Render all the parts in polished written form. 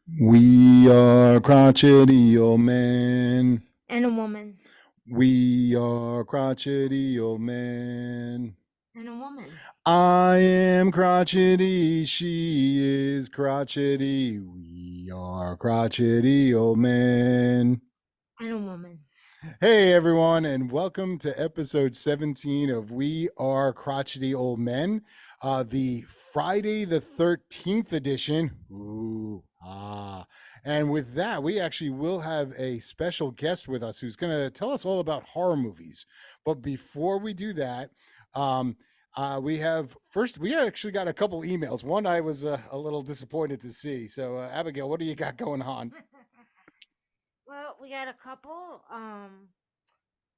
We are crotchety old men. And a woman. We are crotchety old men. And a woman. I am crotchety. She is crotchety. We are crotchety old men. And a woman. Hey, everyone, and welcome to episode 17 of We Are Crotchety Old Men, the Friday the 13th edition. Ooh, ah. And with that, we actually will have a special guest with us who's going to tell us all about horror movies. But before we do that, um, we actually got a couple emails. One I was a little disappointed to see. So, Abigail, what do you got going on? Well, we got a couple.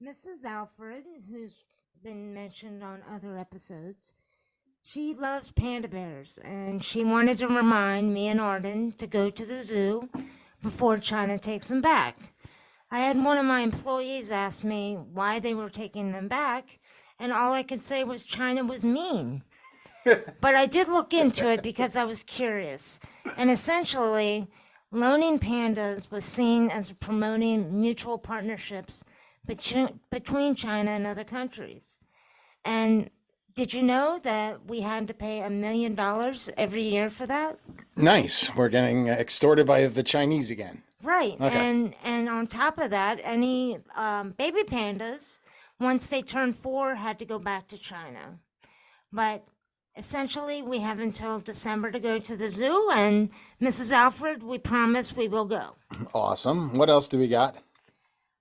Mrs. Alfred, who's been mentioned on other episodes, she loves panda bears, and she wanted to remind me and Arden to go to the zoo before China takes them back. I had one of my employees ask me why they were taking them back, and all I could say was China was mean. But I did look into it because I was curious. And essentially, loaning pandas was seen as promoting mutual partnerships between China and other countries. And did you know that we had to pay $1 million every year for that? Nice. We're getting extorted by the Chinese again. Right, Okay. and on top of that, any baby pandas, once they turned 4, had to go back to China. But essentially, we have until December to go to the zoo, and Mrs. Alfred, we promise we will go. Awesome. What else do we got?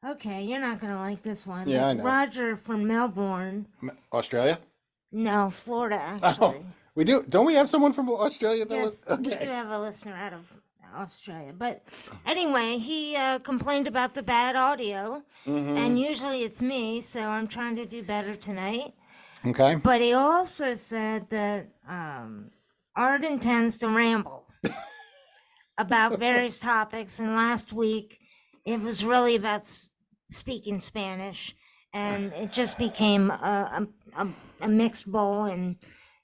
Okay, you're not gonna like this one, Yeah, I but know. Roger from Melbourne, Australia? no, Florida Oh, actually. we do. Don't we have someone from Australia that Yes, we do okay. have a listener out of Australia. But anyway, he complained about the bad audio, Mm-hmm. and usually it's me, so I'm trying to do better tonight. Okay. But he also said that Arden tends to ramble about various topics, and last week it was really about speaking Spanish, and it just became a mixed bowl, and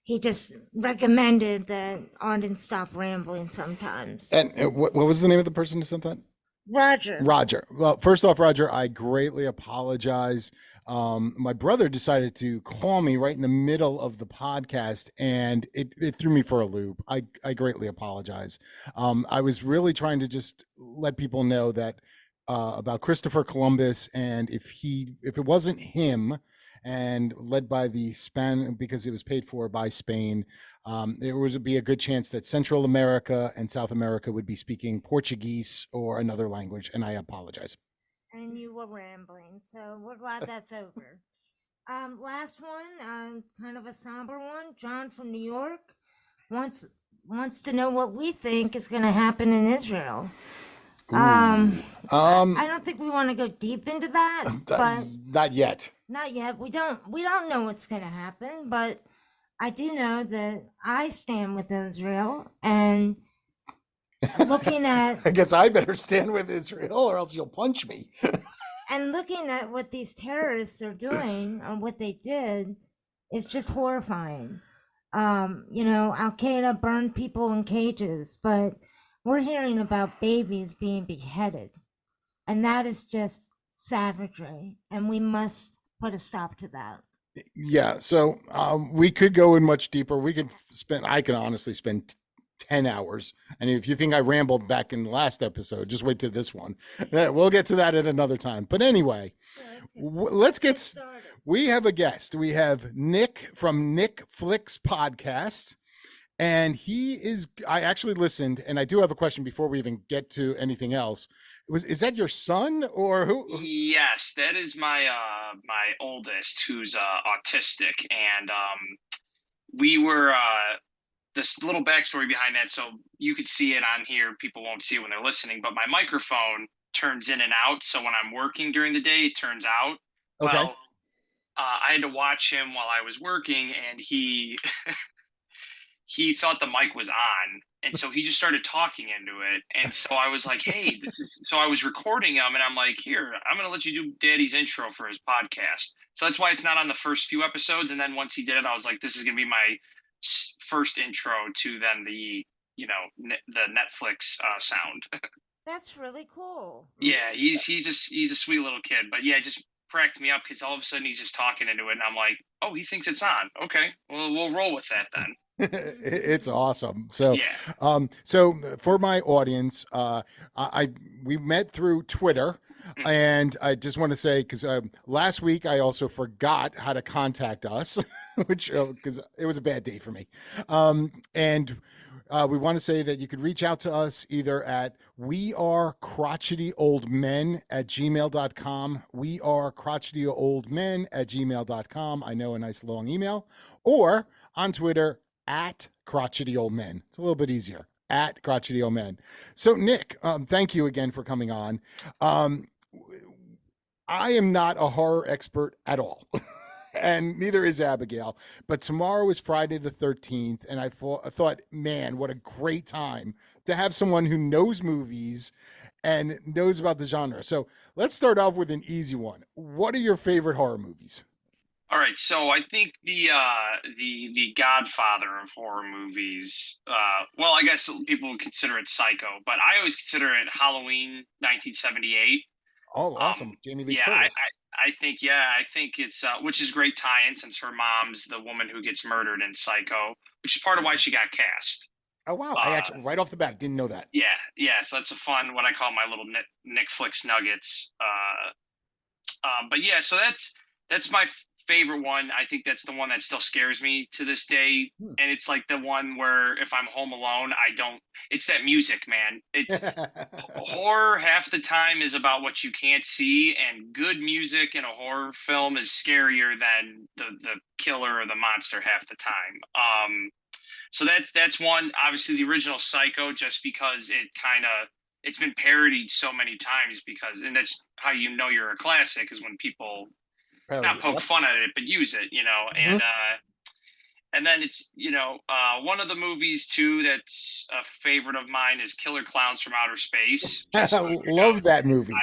he just recommended that Arden stop rambling sometimes. And what was the name of the person who sent that? Roger. Roger. Well, first off, Roger, I greatly apologize. My brother decided to call me right in the middle of the podcast, and it threw me for a loop. I greatly apologize. I was really trying to just let people know that about Christopher Columbus, and if it wasn't him, and led by the Span because it was paid for by Spain, there would be a good chance that Central America and South America would be speaking Portuguese or another language, and I apologize. And you were rambling, so we're glad that's over. Last one, kind of a somber one. John from New York wants wants to know what we think is going to happen in Israel. Um, Ooh, I don't think we want to go deep into that, but not yet. not yet. We don't know what's going to happen, but I do know that I stand with Israel, and looking at I guess I better stand with Israel, or else you'll punch me. looking at what these terrorists are doing and what they did is just horrifying. Al Qaeda burned people in cages, but we're hearing about babies being beheaded. And that is just savagery. And we must put a stop to that. Yeah, so we could go in much deeper. I can honestly spend 10 hours. And if you think I rambled back in the last episode, just wait to this one. We'll get to that at another time. But anyway, Yeah, let's get get, started. we have a guest. We have Nick from Nicksflix podcast. And I actually listened, and I do have a question before we even get to anything else. Is that your son or who? Yes, that is my oldest who's autistic, and we were this little backstory behind that. So you could see it on here. People won't see it when they're listening, but my microphone turns in and out. So when I'm working during the day, it turns out. Okay. Well, I had to watch him while I was working, and he thought the mic was on, and so he just started talking into it. And so I was like, hey, so I was recording him, and I'm like, here, I'm going to let you do Daddy's intro for his podcast. So that's why it's not on the first few episodes. And then once he did it, I was like, this is going to be my first intro to then the the Netflix sound. That's really cool. Yeah, he's a sweet little kid, but yeah, it just cracked me up because all of a sudden he's just talking into it, and I'm like, oh, he thinks it's on. Okay, well we'll roll with that then. It's awesome. So, Yeah. so for my audience, I we met through Twitter, Mhm. and I just want to say because last week I also forgot how to contact us, which because it was a bad day for me, and. We want to say that you could reach out to us either at we are crotchety old men at gmail.com. We are crotchety old men at gmail.com. I know, a nice long email. Or on Twitter at crotchety old men. It's a little bit easier at crotchety old men. So, Nick, thank you again for coming on. Um, I am not a horror expert at all. And neither is Abigail. But tomorrow is Friday the 13th, and I thought, man, what a great time to have someone who knows movies and knows about the genre. So let's start off with an easy one. What are your favorite horror movies? All right, so I think the Godfather of horror movies. Well, I guess people would consider it Psycho, but I always consider it Halloween 1978. Oh, Um, awesome. Jamie Lee yeah, Curtis. I think it's which is great tie-in since her mom's the woman who gets murdered in Psycho, which is part of why she got cast. Oh, wow. I Uh, actually, right off the bat, didn't know that. yeah. So that's a fun what I call my little Nickflix nuggets. But yeah, so that's my favorite one. I think that's the one that still scares me to this day. Hmm. And it's like the one where if I'm home alone, I don't. It's that music, man. It's horror half the time is about what you can't see, and good music in a horror film is scarier than the killer or the monster half the time. So that's one. Obviously, the original Psycho, just because it's been parodied so many times because, and that's how you know you're a classic is when people not Parody. poke Yep. fun at it but use it, Mhm. and then it's one of the movies too that's a favorite of mine is Killer Clowns from Outer Space. Just so you know, Love that movie.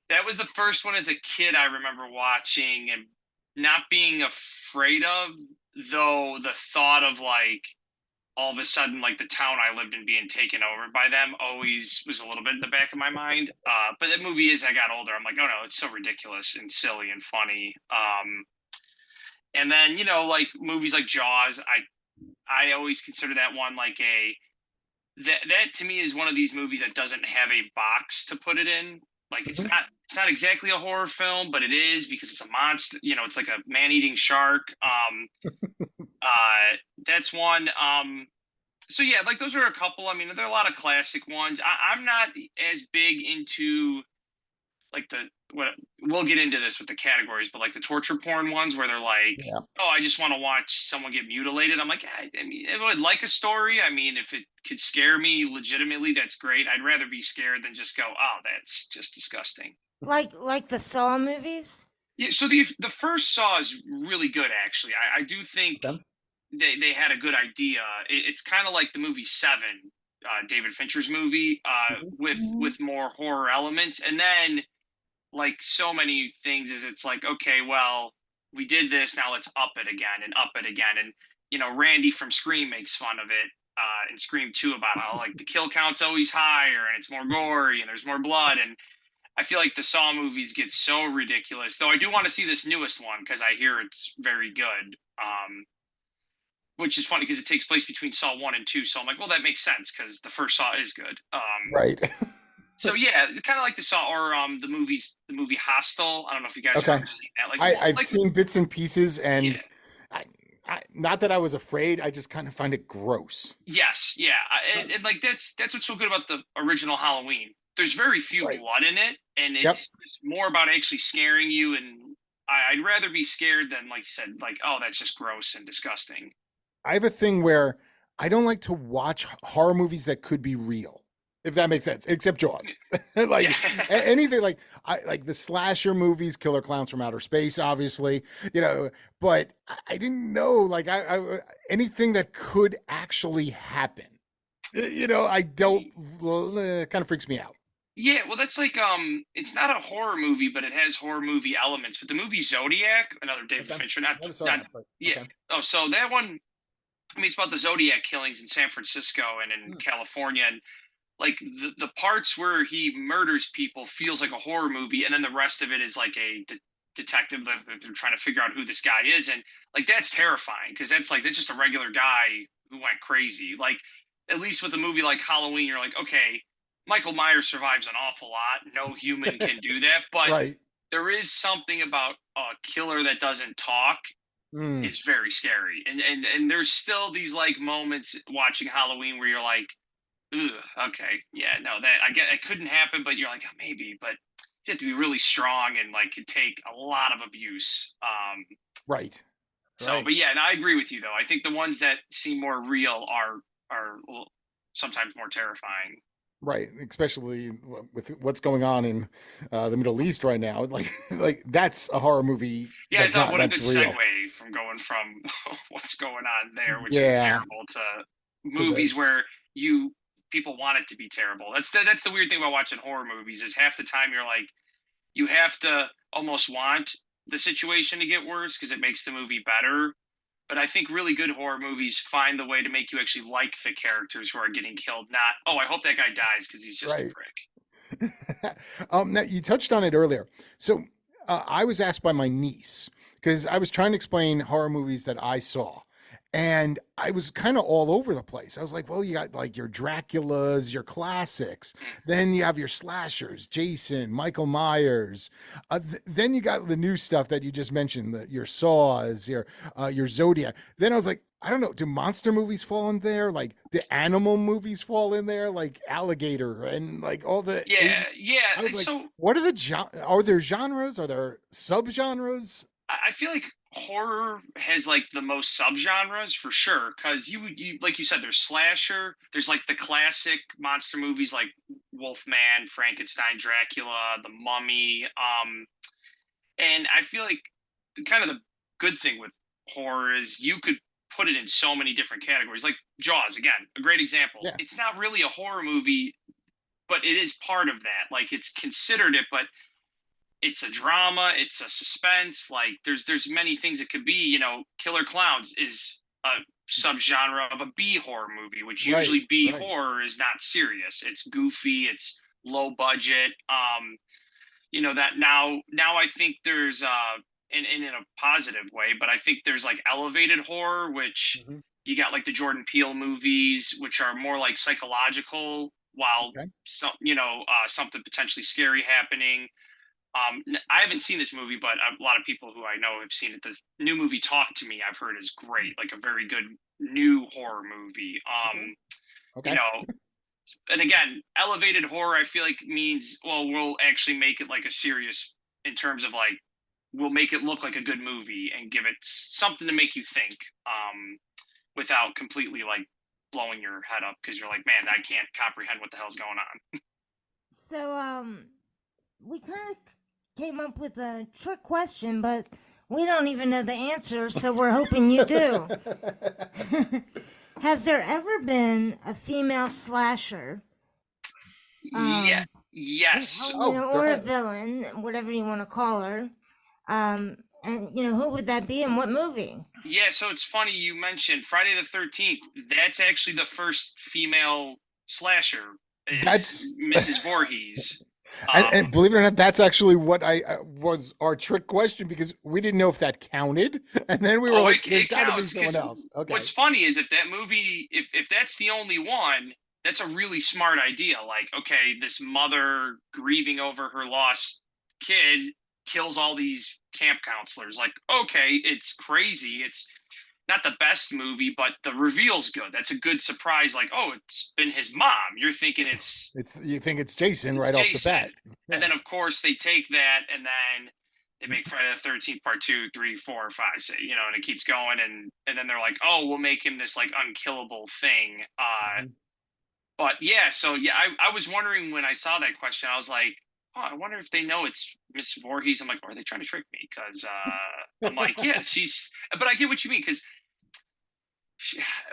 that was the first one as a kid I remember watching and not being afraid of, though the thought of like all of a sudden like the town I lived in being taken over by them always was a little bit in the back of my mind. But that movie, as I got older, I'm like, oh no, it's so ridiculous and silly and funny. And then like movies like Jaws, I always consider that one like a that to me is one of these movies that doesn't have a box to put it in. Like Mhm. it's not exactly a horror film, but it is because it's a monster. It's like a man eating shark. That's one. So yeah, like those are a couple. I mean, there are a lot of classic ones. I'm not as big into like the what we'll get into this with the categories, but like the torture porn ones where they're like, Yeah. oh, I just want to watch someone get mutilated. I'm like, I mean, I would like a story. I mean, if it could scare me legitimately, that's great. I'd rather be scared than just go, oh, that's just disgusting. Like the Saw movies? Yeah, so the first Saw is really good, actually. I do think Okay. they had a good idea. It's kind of like the movie Seven, David Fincher's movie, with more horror elements, and then like so many things is it's like okay, well, we did this, now let's up it again and up it again, and Randy from Scream makes fun of it in Scream 2 about how like the kill count's always higher and it's more gory and there's more blood, and I feel like the Saw movies get so ridiculous. Though I do want to see this newest one because I hear it's very good. Which is funny because it takes place between Saw 1 and 2. So I'm like, well, that makes sense because the first Saw is good. Right. So yeah, kind of like the Saw or the movie Hostel. I don't know if you guys have Okay. ever seen that. I've Like seen bits and pieces, and yeah, I, not that I was afraid. I just kind of find it gross. yes, yeah, and like that's what's so good about the original Halloween. There's very few Right. blood in it, and Yep. it's more about actually scaring you. And I'd rather be scared than like you said, like oh that's just gross and disgusting. I have a thing where I don't like to watch horror movies that could be real, if that makes sense, except Jaws. Yeah. Like anything like I like the slasher movies, Killer Clowns from Outer Space, obviously, but I didn't know like I anything that could actually happen. I don't kind of freaks me out. Yeah, well, that's like it's not a horror movie, but it has horror movie elements. But the movie Zodiac, another David Okay. Fincher, Never saw not that, but yeah. okay. Oh, so that one, I mean, it's about the Zodiac killings in San Francisco and in Hmm. California, and like the parts where he murders people feels like a horror movie, and then the rest of it is like a detective that they're trying to figure out who this guy is, and like that's terrifying because that's just a regular guy who went crazy. Like at least with a movie like Halloween, you're like, okay, Michael Myers survives an awful lot. No human can do that, but Right. there is something about a killer that doesn't talk Mm. is very scary. And there's still these like moments watching Halloween where you're like, ugh, okay, yeah, no, that I get it couldn't happen, but you're like, oh, maybe, but you have to be really strong and like could take a lot of abuse. Right. So, Right. but yeah, and I agree with you though. I think the ones that seem more real are sometimes more terrifying. Right, especially with what's going on in the Middle East right now. Like, like that's a horror movie Yeah, I thought what a that's good segue real. from going from what's going on there, which is Yeah, terrible, to to the movies where you people want it to be terrible. That's the weird thing about watching horror movies is half the time you're like you have to almost want the situation to get worse because it makes the movie better. But I think really good horror movies find the way to make you actually like the characters who are getting killed, not, oh, I hope that guy dies because he's just a right. prick. Now you touched on it earlier. So I was asked by my niece because I was trying to explain horror movies that I saw. And I was kind of all over the place. I was like, well, you got like your Draculas, your classics. Then you have your slashers, Jason, Michael Myers. Then you got the new stuff that you just mentioned, your Saws, your Zodiac. Then I was like, I don't know. Do monster movies fall in there? Like, do animal movies fall in there? Like Alligator and like all the Yeah, 80s. I yeah. was like, So what are are there genres? Are there subgenres? I feel like horror has like the most subgenres for sure because you like you said there's slasher, there's like the classic monster movies like Wolfman, Frankenstein, Dracula, The Mummy, and I feel like kind of the good thing with horror is you could put it in so many different categories. Like Jaws, again, a great example. Yeah, It's not really a horror movie, but it is part of that. Like it's considered it, but it's a drama, it's a suspense. Like there's many things it could be. You know, Killer Clowns is a subgenre of a B horror movie, which right, usually B right. horror is not serious. It's goofy, it's low budget. You know that now I think there's in a positive way, but I think there's like elevated horror, which Mhm. you got like the Jordan Peele movies, which are more like psychological, while Okay. some something potentially scary happening. I haven't seen this movie, but a lot of people who I know have seen it. The new movie Talk to Me, I've heard is great, like a very good new horror movie. Okay. You Okay. know, and again, elevated horror I feel like means well, we'll actually make it like a serious in terms of like we'll make it look like a good movie and give it something to make you think without completely like blowing your head up because you're like, man, I can't comprehend what the hell's going on. So, we kind of came up with a trick question, but we don't even know the answer, so we're hoping you do. Has there ever been a female slasher, Yeah, um, yes. Oh, go or a ahead. villain, whatever you want to call her? And who would that be, and what movie? Yeah, so it's funny you mentioned Friday the 13th. That's actually the first female slasher is That's Mrs. Voorhees. and believe it or not, that's actually what I was our trick question because we didn't know if that counted, and then we were Oh, like, "There's it got to be counts someone because else." Okay. what's funny is if that movie, if that's the only one, that's a really smart idea. Like, okay, this mother grieving over her lost kid kills all these camp counselors. Like, okay, it's crazy. It's not the best movie, but the reveal's good. That's a good surprise. Like, oh, it's been his mom. You're thinking It's you think it's Jason it's right off the Jason. bat. And Yeah. then of course they take that and then they make Friday the 13th part two, three, four, five, say, and it keeps going and then they're like, oh, we'll make him this like unkillable thing. Mhm. But yeah, so yeah, I was wondering when I saw that question, I was like, oh, I wonder if they know it's Miss Voorhees. I'm like, or are they trying to trick me? Because I'm like, yeah, she's. But I get what you mean because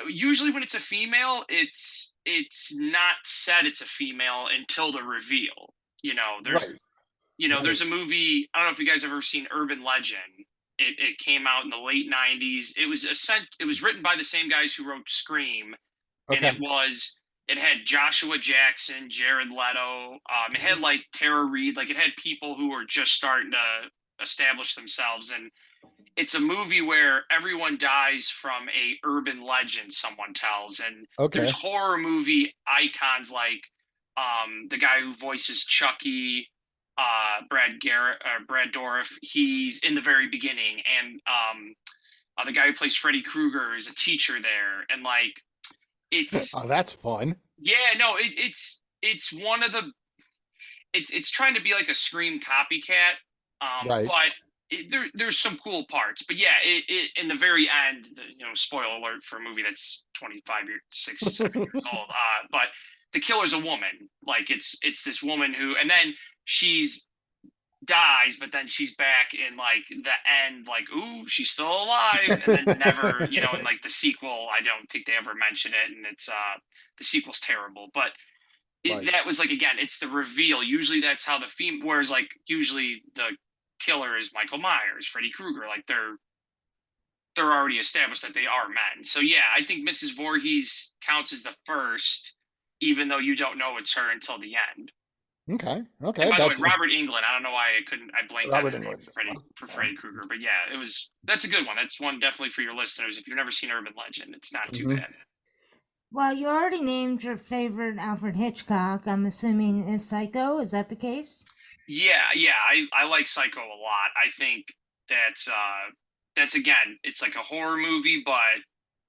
usually when it's a female, it's not said it's a female until the reveal. Right. There's Right. a movie. I don't know if you guys have ever seen Urban Legend. It came out in the late '90s. It was written by the same guys who wrote Scream, and Okay. it had Joshua Jackson, Jared Leto. It had like Tara Reid. Like it had people who were just starting to establish themselves, and it's a movie where everyone dies from a urban legend someone tells, and there's Okay. horror movie icons like the guy who voices Chucky, Brad Dourif. He's in the very beginning, and the guy who plays Freddy Krueger is a teacher there, and like it's Oh, that's fun. yeah, no, it's one of the it's trying to be like a Scream copycat, Right. but there's some cool parts. But yeah, in the very end, spoiler alert for a movie that's 25 years, 6, 7 years old. But the killer's a woman. Like it's this woman who, and then she's dies, but then she's back in like the end, like ooh, she's still alive, and then never, in like the sequel, I don't think they ever mention it, and it's the sequel's terrible, but Right. that was like again, it's the reveal. Usually that's how the theme. Whereas like usually the killer is Michael Myers, Freddy Krueger. Like they're already established that they are men. So yeah, I think Mrs. Voorhees counts as the first, even though you don't know it's her until the end. Okay. And Okay. by the way, That's Robert England. I don't know why I blanked on Robert his name England. For Freddy Krueger, but yeah, that's a good one. That's one definitely for your listeners. If you've never seen Urban Legend, it's not too Mhm. bad. Well, you already named your favorite Alfred Hitchcock. I'm assuming is Psycho. Is that the case? Yeah, I like Psycho a lot. I think that's again, it's like a horror movie, but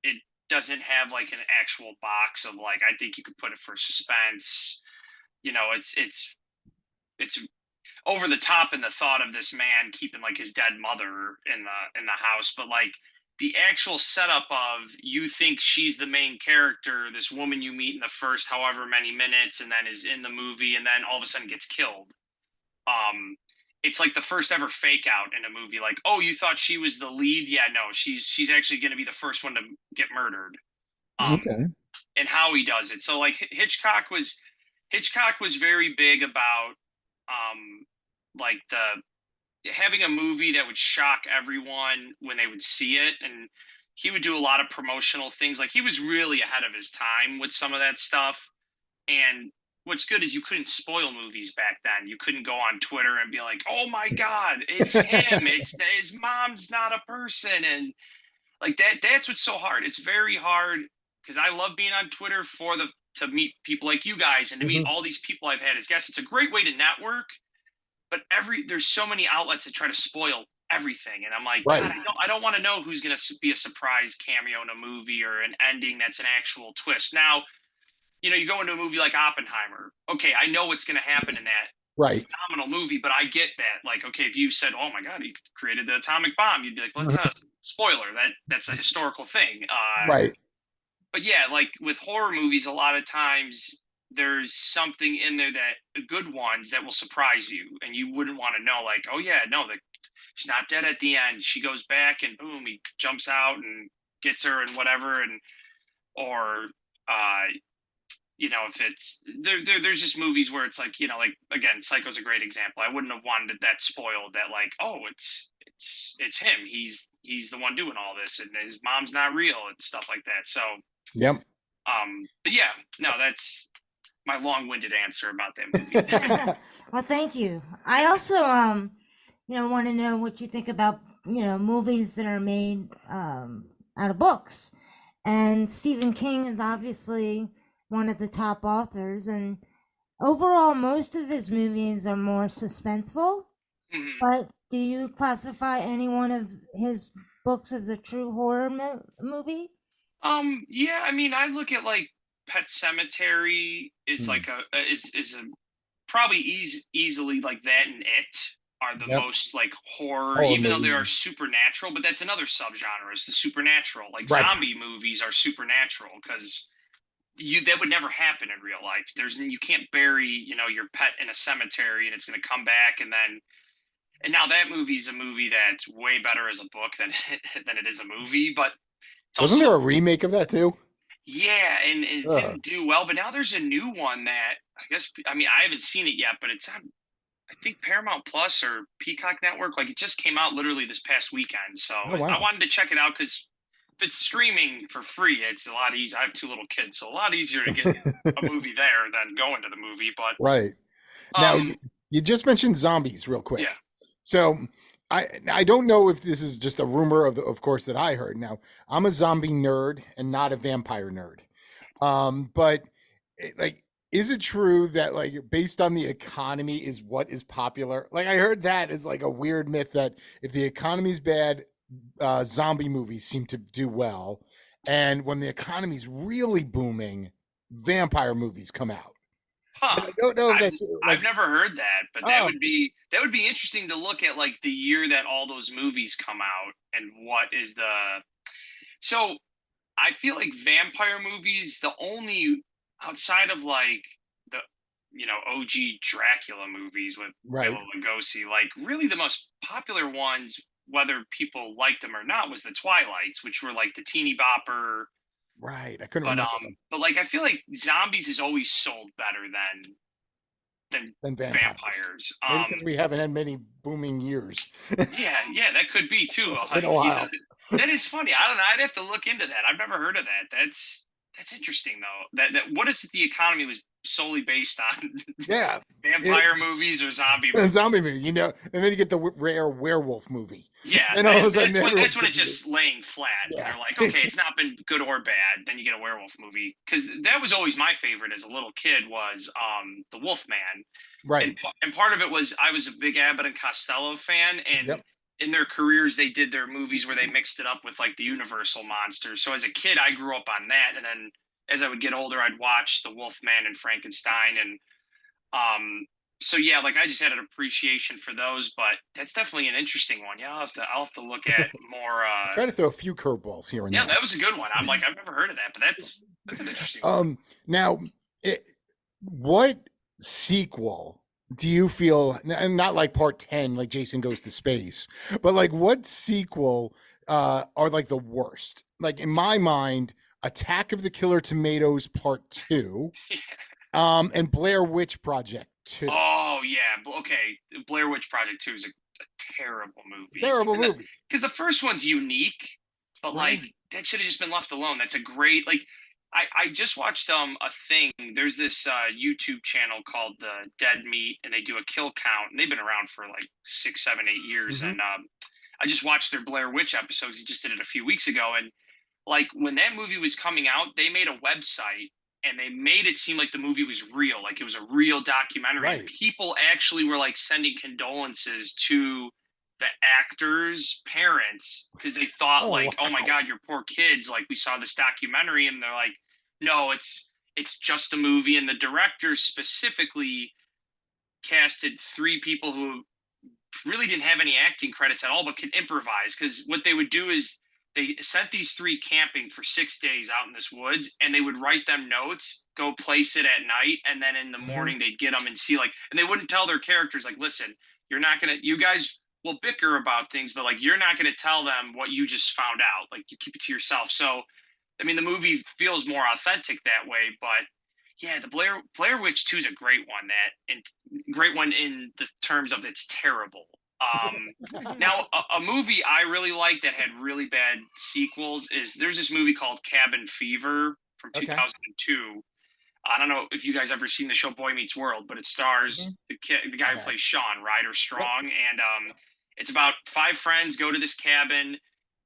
it doesn't have like an actual box of like I think you could put it for suspense. It's over the top in the thought of this man keeping like his dead mother in the house, but like the actual setup of you think she's the main character, this woman you meet in the first however many minutes, and then is in the movie, and then all of a sudden gets killed. um it's like the first ever fake out in a movie, like, oh, you thought she was the lead? Yeah, no, she's actually going to be the first one to get murdered. Okay. And how he does it. So like Hitchcock was very big about like the having a movie that would shock everyone when they would see it, and he would do a lot of promotional things. Like he was really ahead of his time with some of that stuff. And what's good is you couldn't spoil movies back then. You couldn't go on Twitter and be like, "Oh my God, it's him! It's his mom's not a person," and like that. That's what's so hard. It's very hard because I love being on Twitter to meet people like you guys and to meet Mhm. all these people I've had as guests. It's a great way to network, but there's so many outlets that try to spoil everything, and I'm like, God, Right. I don't want to know who's going to be a surprise cameo in a movie or an ending that's an actual twist. Now, you go into a movie like Oppenheimer. Okay, I know what's going to happen in that Right. phenomenal movie, but I get that. Like, okay, if you said, "Oh my God, he created the atomic bomb," you'd be like, "Let's Mhm. not spoiler that's a historical thing." Right. But yeah, like with horror movies, a lot of times there's something in there that good ones that will surprise you, and you wouldn't want to know. Like, oh yeah, no, she's not dead at the end. She goes back, and boom, he jumps out and gets her, and whatever, and or uh, if it's there's just movies where it's like, like again, Psycho's a great example. I wouldn't have wanted that spoiled. That like, oh, it's him. He's the one doing all this, and his mom's not real and stuff like that. So, Yep. but yeah, no, that's my long-winded answer about that movie. Well, thank you. I also want to know what you think about movies that are made out of books. And Stephen King is obviously one of the top authors, and overall, most of his movies are more suspenseful. Mhm. But do you classify any one of his books as a true horror movie? Yeah, I mean, I look at like Pet Cemetery is Hmm. like is a probably easily like that and It are the Yep. most like horror, Horror even though they are movie. supernatural. But that's another subgenre, is the supernatural. Like Right. zombie movies are supernatural because that would never happen in real life. You can't bury your pet in a cemetery and it's going to come back, and now that movie's a movie that's way better as a book than than it is a movie, but it's Wasn't also there a remake of that too? yeah, and it Ugh. didn't do well. But now there's a new one that I guess, I mean, I haven't seen it yet, but it's on. I think Paramount Plus or Peacock Network. Like it just came out literally this past weekend, so Oh I wow. wanted to check it out because if it's streaming for free, it's a lot easier. I have two little kids, so a lot easier to get a movie there than going to the movie. But Right. Now, um, you just mentioned zombies real yeah, quick. So I don't know if this is just a rumor of course that I heard. Now, I'm a zombie nerd and not a vampire nerd. But like, is it true that like based on the economy is what is popular? Like I heard that is like a weird myth that if the economy's bad, zombie movies seem to do well, and when the economy's really booming, vampire movies come out. huh? But I don't know if I've that's true. I've Like, never heard that, but oh, that would be interesting to look at like the year that all those movies come out and what is the so I feel like vampire movies, the only outside of like the OG Dracula movies with Bela right, Lugosi, like really the most popular ones, whether people liked them or not, was the Twilights, which were like the teeny bopper. right. I couldn't But remember them like I feel like zombies is always sold better than than vampires. vampires. Maybe because we haven't had many booming years Yeah, that could be too. in a Like, yeah, while. that is funny. I don't know. I'd have to look into that. I've never heard of that. That's interesting though. That what is it the economy was solely based on Yeah, it, vampire movies or zombie a movies. zombie movie, and then you get the rare werewolf movie, Yeah, and all of a sudden that's everyone's when it's confused. just laying flat, and Yeah, they're like, okay, it's not been good or bad. Then you get a werewolf movie because that was always my favorite as a little kid was the Wolfman, right. and part of it was I was a big Abbott and Costello fan, and Yep. in their careers they did their movies where they mixed it up with like the Universal monsters. So as a kid, I grew up on that, and then as I would get older, I'd watch the Wolfman and Frankenstein, and um, so yeah, like I just had an appreciation for those, but that's definitely an interesting one. Yeah, I'll have to look at more. I try to throw a few curveballs here and Yeah, there. that was a good one. I'm like I've never heard of that, but that's an interesting one. Now, it, what sequel do you feel, and not like part 10, like Jason Goes to Space, but like what sequel are like the worst? Like in my mind, Attack of the Killer Tomatoes Part 2, and Blair Witch Project 2. Oh yeah, okay. Blair Witch Project 2 is a terrible movie, Terrible and movie. because the first one's unique, but like Right. that should have just been left alone. That's a great like. I just watched a thing. There's this YouTube channel called the Dead Meat, and they do a kill count, and they've been around for like 6, 7, 8 years. Hmm. And I just watched their Blair Witch episodes. He just did it a few weeks ago, and like when that movie was coming out, they made a website and they made it seem like the movie was real, like it was a real documentary, and Right. people actually were like sending condolences to the actors' parents because they thought Oh, like, "Oh my wow. God, your poor kids!" Like we saw this documentary, and they're like, "No, it's just a movie." And the directors specifically casted three people who really didn't have any acting credits at all, but could improvise. Because what they would do is they sent these three camping for 6 days out in this woods, and they would write them notes, go place it at night, and then in the Hmm. morning they'd get them and see like, and they wouldn't tell their characters like, listen, you're not gonna, you guys will bicker about things, but like you're not gonna tell them what you just found out. Like you keep it to yourself. So I mean, the movie feels more authentic that way, but yeah, the Blair Witch 2 is a great one that and great one in the terms of it's terrible. Now a movie I really like that had really bad sequels is there's this movie called Cabin Fever from Okay. 2002. I don't know if you guys ever seen the show Boy Meets World, but it stars Hmm. the I guy who have. plays Sean Ryder Yep. Strong, and it's about five friends go to this cabin,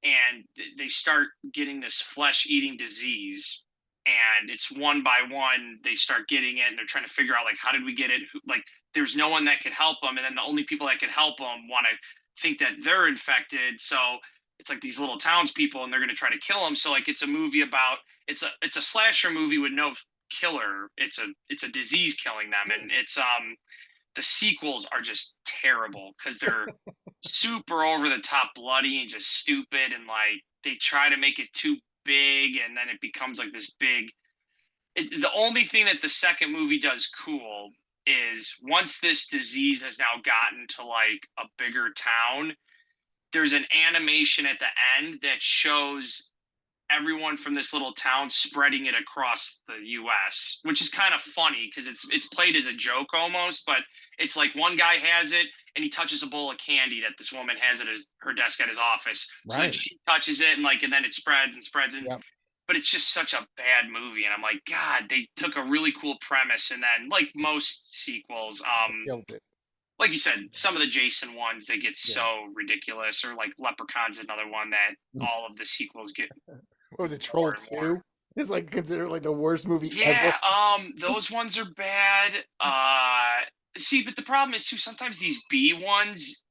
and they start getting this flesh-eating disease, and it's one by one they start getting it, and they're trying to figure out like how did we get it? Like there's no one that could help them, and then the only people that could help them want to think that they're infected, so it's like these little townspeople, and they're going to try to kill them. So like it's a movie about it's a slasher movie with no killer. It's a disease killing them, and it's the sequels are just terrible because they're super over the top bloody and just stupid, and like they try to make it too big, and then it becomes like this big. The only thing that the second movie does cool is once this disease has now gotten to like a bigger town, there's an animation at the end that shows everyone from this little town spreading it across the US, which is kind of funny because it's played as a joke almost, but it's like one guy has it and he touches a bowl of candy that this woman has at her desk at his office. So then Right. she touches it and and then it spreads and spreads and Yep. but it's just such a bad movie and I'm like, God, they took a really cool premise and then like most sequels, Killed it. like you said, some of the Jason ones they get Yeah. so ridiculous, or like Leprechaun's another one that Mm. all of the sequels get What was it? more Troll and more. 2? It's like considered like the worst movie Yeah, ever. those ones are bad. See, but the problem is too, sometimes these B ones,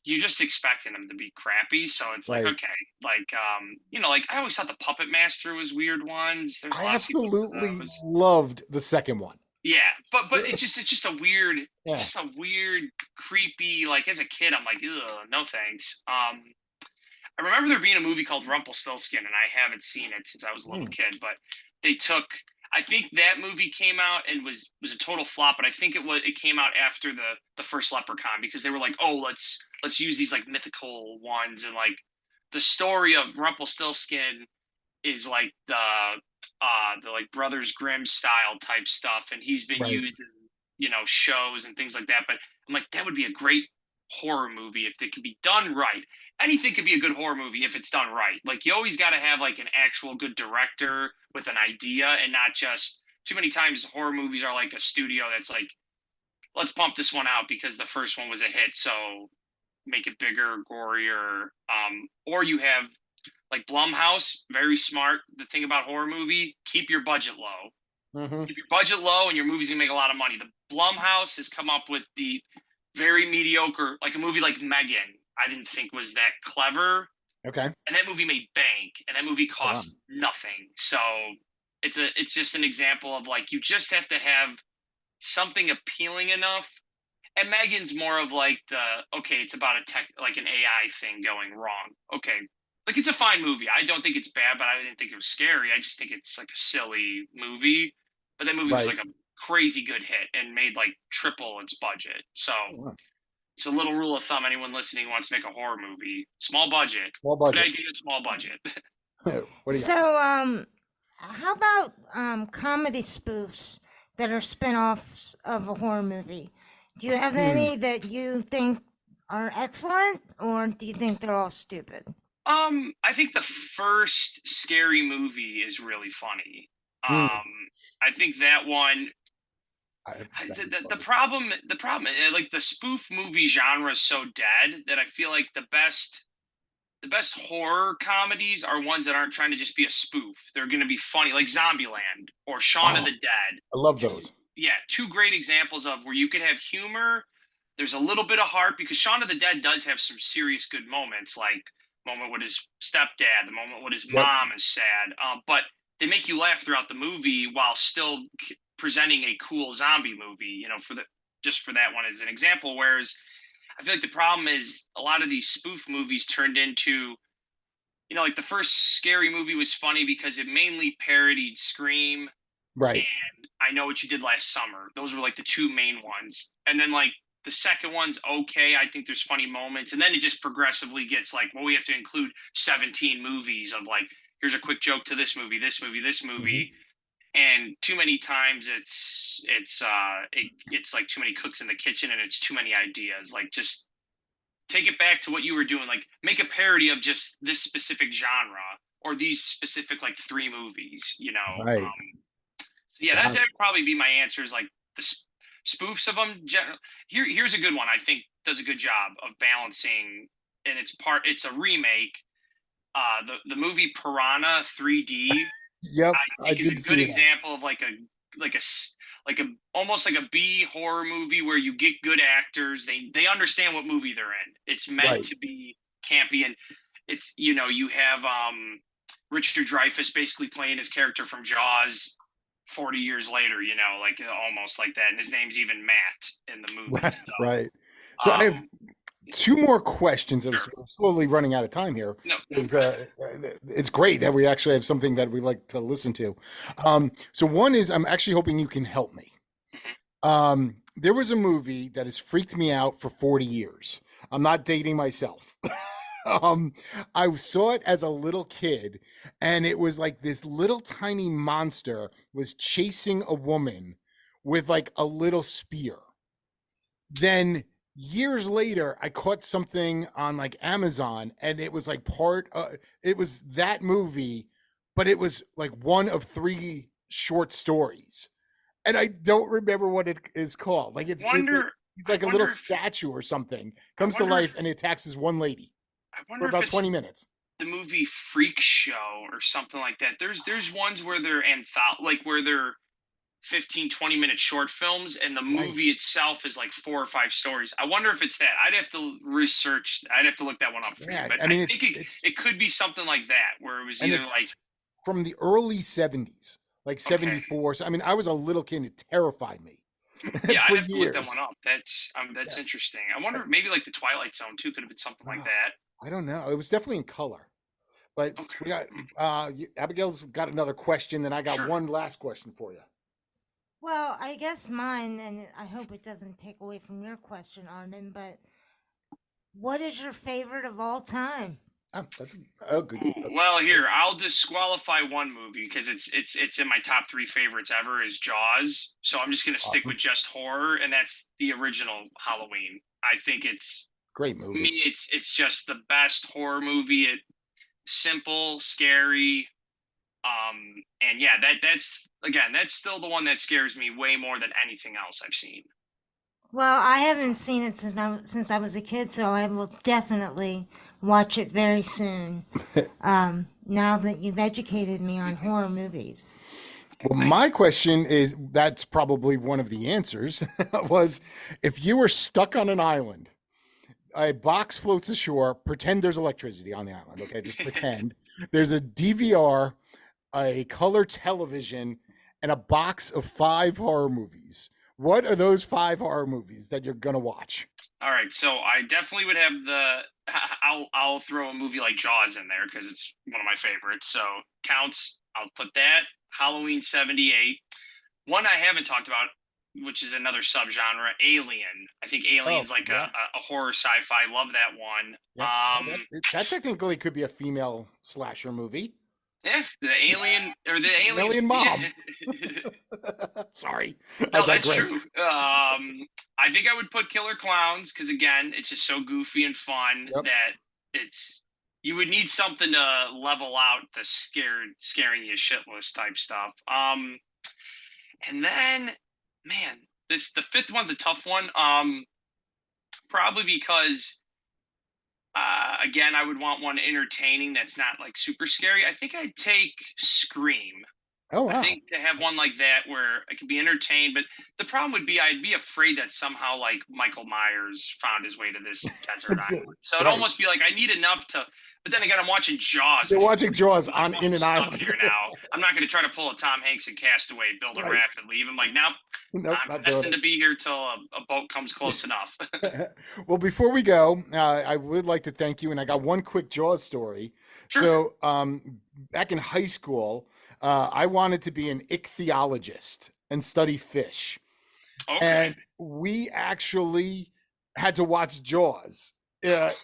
you're just expecting them to be crappy. So it's like, Right. okay, like I always thought the Puppet Master was weird ones. There's a I lot of sequels to absolutely those. loved the second one. Yeah, but it's just a weird, Yeah. just a weird, creepy. Like as a kid, I'm like, ugh, no thanks. I remember there being a movie called Rumpelstiltskin, and I haven't seen it since I was a little Mm. kid. But they took, I think that movie came out and was a total flop. But I think it came out after the first Leprechaun because they were like, oh, let's use these like mythical ones and like the story of Rumpelstiltskin is like the like Brothers Grimm style type stuff, and he's been Right. used in shows and things like that. But I'm like, that would be a great horror movie if it could be done right. Anything could be a good horror movie if it's done right. Like you always got to have like an actual good director with an idea, and not just too many times horror movies are like a studio that's like, let's pump this one out because the first one was a hit, so make it bigger, gorier. Or you have like Blumhouse, very smart. The thing about horror movie, keep your budget low. Mm-hmm. Keep your budget low, and your movie's gonna make a lot of money. The Blumhouse has come up with the very mediocre, like a movie like Megan. I didn't think was that clever, Okay. and that movie made bank, and that movie Oh, wow. cost nothing. So it's just an example of like you just have to have something appealing enough. And Megan's more of like okay, it's about a tech, like an AI thing going wrong. Okay, like it's a fine movie. I don't think it's bad, but I didn't think it was scary. I just think it's like a silly movie. But that movie was Right. like a crazy good hit and made like triple its budget. So Wow. it's a little rule of thumb. Anyone listening who wants to make a horror movie, small budget, Small good budget. idea, small budget. What do you got? So, how about comedy spoofs that are spin-offs of a horror movie? Do you have any that you think are excellent, or do you think they're all stupid? I think the first Scary Movie is really funny. Hmm. I think that one. That'd be The funny. problem, like the spoof movie genre is so dead that I feel like the best horror comedies are ones that aren't trying to just be a spoof. They're going to be funny, like Zombieland or Shaun of Oh, the Dead. I love those. Yeah, two great examples of where you can have humor. There's a little bit of heart because Shaun of the Dead does have some serious good moments, like moment with his stepdad, the moment with his Yep. mom is sad, but they make you laugh throughout the movie while still presenting a cool zombie movie. For that one as an example. Whereas I feel like the problem is a lot of these spoof movies turned into, like the first Scary Movie was funny because it mainly parodied Scream Right. and I Know What You Did Last Summer. Those were like the two main ones. And then like the second one's okay. I think there's funny moments. And then it just progressively gets like, well, we have to include 17 movies of like, here's a quick joke to this movie, this movie, this movie. And too many times it's like too many cooks in the kitchen and it's too many ideas. Like just take it back to what you were doing. Like make a parody of just this specific genre or these specific like three movies, Right. So yeah, Got that'd probably be my answers. Like the spoofs of them. Here's a good one. I think does a good job of balancing, and it's a remake. The movie Piranha 3D. Yep. I Think is a did good see that. example of like a almost like a B horror movie where you get good actors. They understand what movie they're in. It's meant Right. to be campy, and it's you have Richard Dreyfuss basically playing his character from Jaws 40 years later, like almost like that, and his name's even Matt in the movie. Right. So, Right. So I have two more questions. I'm Sure. slowly running out of time here. No, It's great that we actually have something that we like to listen to. So one is I'm actually hoping you can help me. There was a movie that has freaked me out for 40 years. I'm not dating myself. um, I saw it as a little kid, and it was like this little tiny monster was chasing a woman with like a little spear. Then years later, I caught something on like Amazon, and it was like it was that movie, but it was like one of three short stories, and I don't remember what it is called. Like it's like Wonder, he's I like a little wonder if, statue or something I comes to wonder life if, and he attacks this one lady I for wonder if about 20 it's minutes. the movie Freak Show or something like that. There's ones where they're like where they're 15, 20-minute short films, and the Right. movie itself is like 4 or 5 stories. I wonder if it's that. I'd have to look that one up for you, Yeah. but I I mean, think it's it could be something like that where it was and either like, it's from the early 70s, like okay, 74. So I mean, I was a little kid. It terrified me yeah, I'd for have to look that years. one up. That's Yeah. interesting. I I, wonder if maybe like the Twilight Zone too could have been something like oh, that. I don't know. It was definitely in color. But Okay. we got Abigail's got another question, then I got Sure. one last question for you. Well, I guess mine, and I hope it doesn't take away from your question, Arden, but what is your favorite of all time? That's a good. Ooh, well, here I'll disqualify one movie because it's in my top three favorites ever is Jaws. So I'm just gonna stick with Awesome. just horror, and that's the original Halloween. I think it's Great to movie. me it's just the best horror movie. It simple, scary, and yeah, that's still the one that scares me way more than anything else I've seen. Well, I haven't seen it since I was a kid, so I will definitely watch it very soon. Now that you've educated me on horror movies. Well, Well, thank my you. question is that's probably one of the answers was if you were stuck on an island, a box floats ashore, pretend there's electricity on the island, okay? Just pretend there's a DVR, a color television, and a box of five horror movies. What are those five horror movies that you're gonna watch? All right, so I definitely would have the. I'll throw a movie like Jaws in there because it's one of my favorites. So counts. I'll put that. Halloween '78. One I haven't talked about, which is another subgenre, Alien. I think Oh, Alien's like yeah, a horror sci-fi. Love that one. yeah. Well, that technically could be a female slasher movie. Yeah, the Alien or the Alien. Alien Mom. Yeah. Sorry, I No, that's digress. true. I think I would put Killer Clowns because again, it's just so goofy and fun Yep. that it's you would need something to level out the scaring you shitless type stuff. And then, man, this the fifth one's a tough one. Probably because again, I would want one entertaining that's not like super scary. I think I'd take Scream. Oh I wow. think to have one like that where I could be entertained, but the problem would be I'd be afraid that somehow like Michael Myers found his way to this desert It's, island. So it'd right. almost be like I need enough to. But then again, I'm watching Jaws, You're which watching Jaws like, on well, in I'm an stuck island. here now. I'm not going to try to pull a Tom Hanks and Castaway, build a Right. raft and leave. I'm like, nope, Nope, I'm not doing destined to be here till a boat comes close enough. it. Well, before we go, I would like to thank you, and I got one quick Jaws story. Sure. So, back in high school, I wanted to be an ichthyologist and study fish. Okay. And we actually had to watch Jaws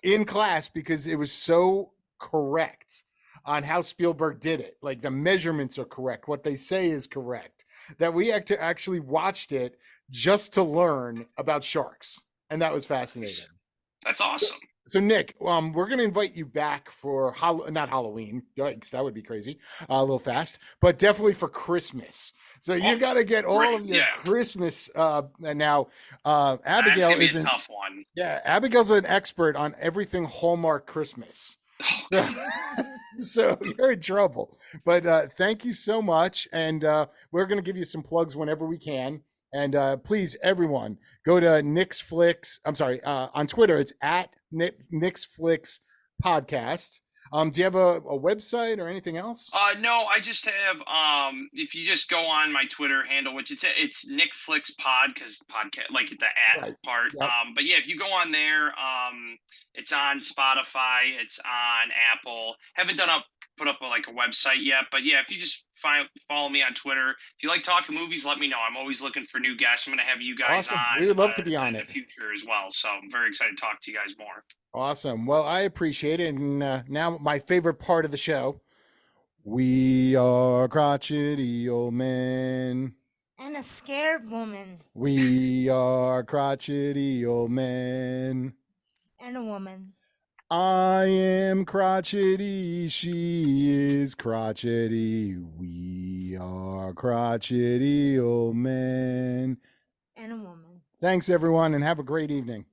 in class because it was so correct on how Spielberg did it. Like the measurements are correct, what they say is correct. That we actually watched it just to learn about sharks, and that was fascinating. Nice. That's awesome. So Nick, we're going to invite you back for not Halloween. Yikes, that would be crazy, a little fast, but definitely for Christmas. So Oh, you got to get all great. of your Yeah. Christmas. Now, That's Abigail gonna be a isn't. tough one. Yeah, Abigail's an expert on everything Hallmark Christmas. Oh, So you're in trouble. But thank you so much, and we're going to give you some plugs whenever we can. And please, everyone, go to Nicksflix. I'm sorry, on Twitter, it's at Nicksflix Podcast. Do you have a website or anything else? no, I just have if you just go on my Twitter handle, which it's Nickflix Pod because podcast like the at Right. part. Yep. But yeah, if you go on there, it's on Spotify, it's on Apple. Haven't put up like a website yet, but yeah, if you just follow me on Twitter. If you like talking movies, let me know. I'm always looking for new guests. I'm going to have you guys Awesome. on We would love to be on in the it. future as well. So I'm very excited to talk to you guys more. Awesome. Well, I appreciate it. And now my favorite part of the show. We are crotchety old men. And a scared woman. We are crotchety old men. And a woman. I am crotchety. She is crotchety. We are crotchety old men. And a woman. Thanks, everyone, and have a great evening.